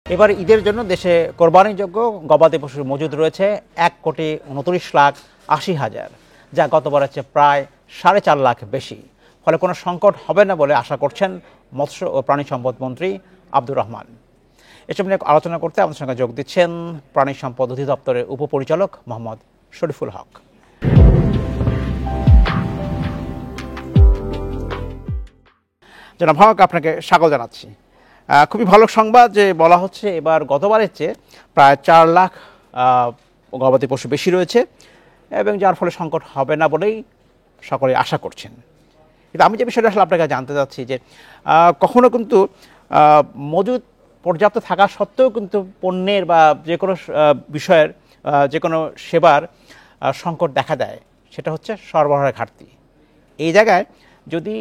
এবার ঈদের জন্য দেশে কোরবানিযোগ্য গবাদি পশুর মজুদ রয়েছে ১,২৯,৮০,০০০, যা গতবারের চেয়ে প্রায় ৪.৫ লাখ বেশি। ফলে কোনো সংকট হবে না বলে আশা করছেন মৎস্য ও প্রাণী সম্পদ মন্ত্রী আব্দুর রহমান। এসব নিয়ে আলোচনা করতে আমাদের সঙ্গে যোগ দিচ্ছেন প্রাণী সম্পদ অধিদপ্তরের উপপরিচালক মোহাম্মদ শরীফুল হক। জনাব হক, আপনাকে স্বাগত জানাচ্ছি। খুবই ভালো সংবাদ যে বলা হচ্ছে এবার গতবারের চেয়ে প্রায় ৪ লাখ গবাদি পশু বেশি রয়েছে এবং যার ফলে সংকট হবে না বলেই সকলে আশা করছেন। কিন্তু আমি যে বিষয়টা আসলে আপনাকে জানতে চাচ্ছি যে কখনো কিন্তু মজুদ পর্যাপ্ত থাকা সত্ত্বেও কিন্তু পণ্যের বা যে কোনো বিষয়ের যে কোনো সেবার সংকট দেখা দেয়, সেটা হচ্ছে সরবরাহের ঘাটতি। এই জায়গায় যদি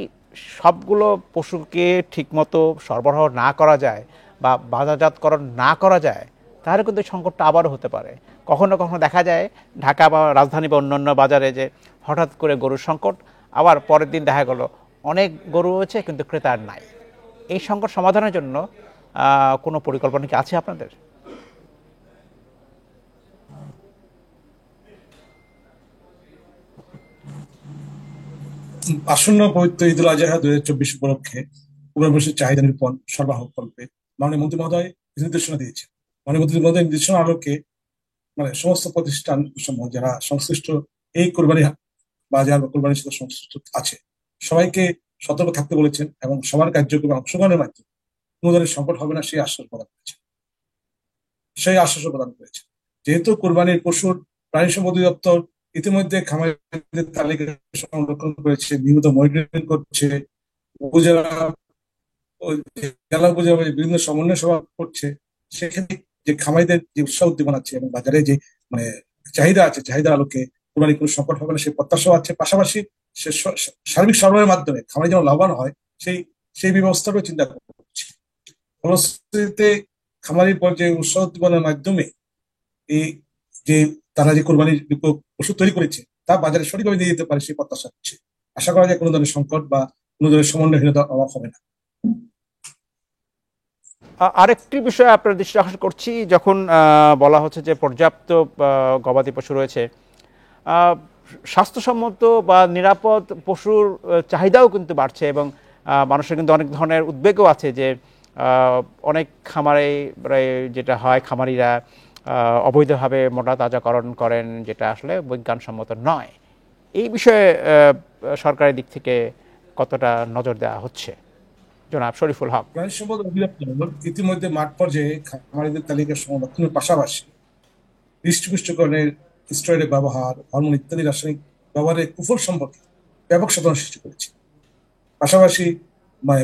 সবগুলো পশুকে ঠিকমতো সরবরাহ না করা যায় বা বাজারজাতকরণ না করা যায়, তাহলে কিন্তু এই সংকটটা আবারও হতে পারে। কখনো কখনো দেখা যায় ঢাকা বা রাজধানী বা অন্যান্য বাজারে যে হঠাৎ করে গরুর সংকট, আবার পরের দিন দেখা গেল অনেক গরু হয়েছে কিন্তু ক্রেতার নাই। এই সংকট সমাধানের জন্য কোনো পরিকল্পনা কি আছে আপনাদের? আসন্ন পবিত্র ঈদুল আজহা 2024 উপলক্ষে কোরবানি পশুর চাহিদা নিরূপণ সরবরাহ করবে মাননীয় মন্ত্রী মহোদয় নির্দেশনা দিয়েছে। মাননীয় মন্ত্রী মহোদয় নির্দেশনা আলোকে সমস্ত প্রতিষ্ঠান সমূহ যারা সংশ্লিষ্ট এই কোরবানি বাজার বা কোরবানির সাথে সংশ্লিষ্ট আছে সবাইকে সতর্ক থাকতে বলেছেন এবং সবার কার্যক্রমে অংশগ্রহণের মাধ্যমে কোনো ধরনের সংকট হবে না সেই আশ্বাস প্রদান করেছে। যেহেতু কোরবানির পশুর প্রাণী সম্পদ অধিদপ্তর ইতিমধ্যে খামারিদের তালিকা সংরক্ষণ করেছে, নিয়মিত মনিটরিং করছে, উপজেলা জেলা উপজেলা বিভিন্ন সমন্বয় সভা করছে, সেক্ষেত্রে যে খামারিদের যে উৎসাহ উদ্দীপনা আছে এবং বাজারে যে মানে চাহিদা আছে, চাহিদার আলোকে কোরবানির কোনো সংকট হবে না সেই প্রত্যাশাও আছে। পাশাপাশি সে সার্বিক সরবরাহের মাধ্যমে খামারি যেন লাভবান হয় সেই সেই ব্যবস্থাটাও চিন্তা করছে। ফলশ্রুতিতে খামারির পর্যায়ে উৎসাহ উদ্দীপনার মাধ্যমে এই যে তারা যে কোরবানির ওষুধ তৈরি করেছে তা বাজারে সঠিকভাবে নিয়ে যেতে পারে সেই প্রত্যাশা হচ্ছে। আশা করা যায় কোনো ধরনের সংকট বা কোনো ধরনের সমন্বয়হীনতার অভাব হবে না। আরেকটি বিষয় আপনার দৃষ্টি আকর্ষণ করছি, যখন বলা হচ্ছে যে পর্যাপ্ত গবাদি পশু রয়েছে, স্বাস্থ্যসম্মত বা নিরাপদ পশুর চাহিদাও কিন্তু বাড়ছে এবং মানুষের কিন্তু অনেক ধরনের উদ্বেগও আছে যে অনেক খামারে যেটা হয়, খামারিরা অবৈধভাবে মোটা তাজাকরণ করেন, যেটা আসলে বিজ্ঞানসম্মত নয়। এই বিষয়ে সরকারের দিক থেকে কতটা নজর দেওয়া হচ্ছে? জনাব শরীফুল হক। প্রাণী সম্পদ অধিদপ্তর ইতিমধ্যে মাঠ পর্যায়ে খামারিদের তালিকা সংরক্ষণের পাশাপাশি হৃষ্টপুষ্টকরণের স্টেরয়েডের ব্যবহার, হরমোন ইত্যাদি রাসায়নিক ব্যবহারের কুফল সম্পর্কে ব্যাপক সচেতনতা সৃষ্টি করেছে। পাশাপাশি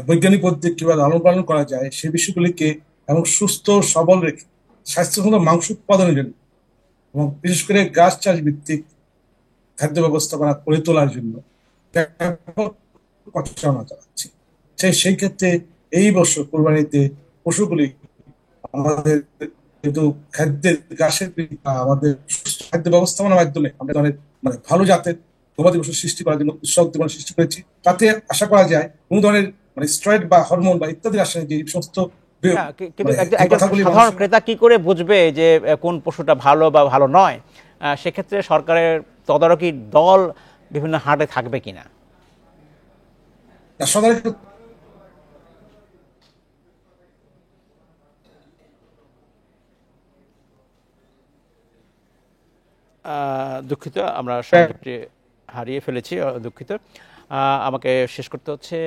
বৈজ্ঞানিক পদ্ধতি কিভাবে লালন পালন করা যায় সে বিষয়গুলিকে এবং সুস্থ সবল রেখে স্বাস্থ্যসম্মত মাংস উৎপাদনের জন্য এবং বিশেষ করে গাছ চাষ ভিত্তিক খাদ্য ব্যবস্থাপনা করে তোলার জন্য ব্যাপক প্রচারণা চালাচ্ছে। সেই ক্ষেত্রে এই বছর কোরবানিতে পশুগুলি আমাদের কিন্তু খাদ্যের ঘাসের আমাদের খাদ্য ব্যবস্থাপনার মাধ্যমে আমরা ধরনের ভালো জাতের গবাদি পশু সৃষ্টি করার জন্য উৎসাহ উদ্দীপনা সৃষ্টি করেছি। তাতে আশা করা যায় কোনো ধরনের স্টেরয়েড বা হরমোন বা ইত্যাদি রাসায়নিক যে সমস্ত কিন্তু একজন সাধারণ ক্রেতা কি করে বুঝবে যে কোন পশুটা ভালো বা ভালো নয়? সেক্ষেত্রে সরকারের তদারকি দল বিভিন্ন হাটে থাকবে কিনা? দুঃখিত, আমরা সংযোগটি হারিয়ে ফেলেছি, দুঃখিত। আমাকে শেষ করতে হচ্ছে।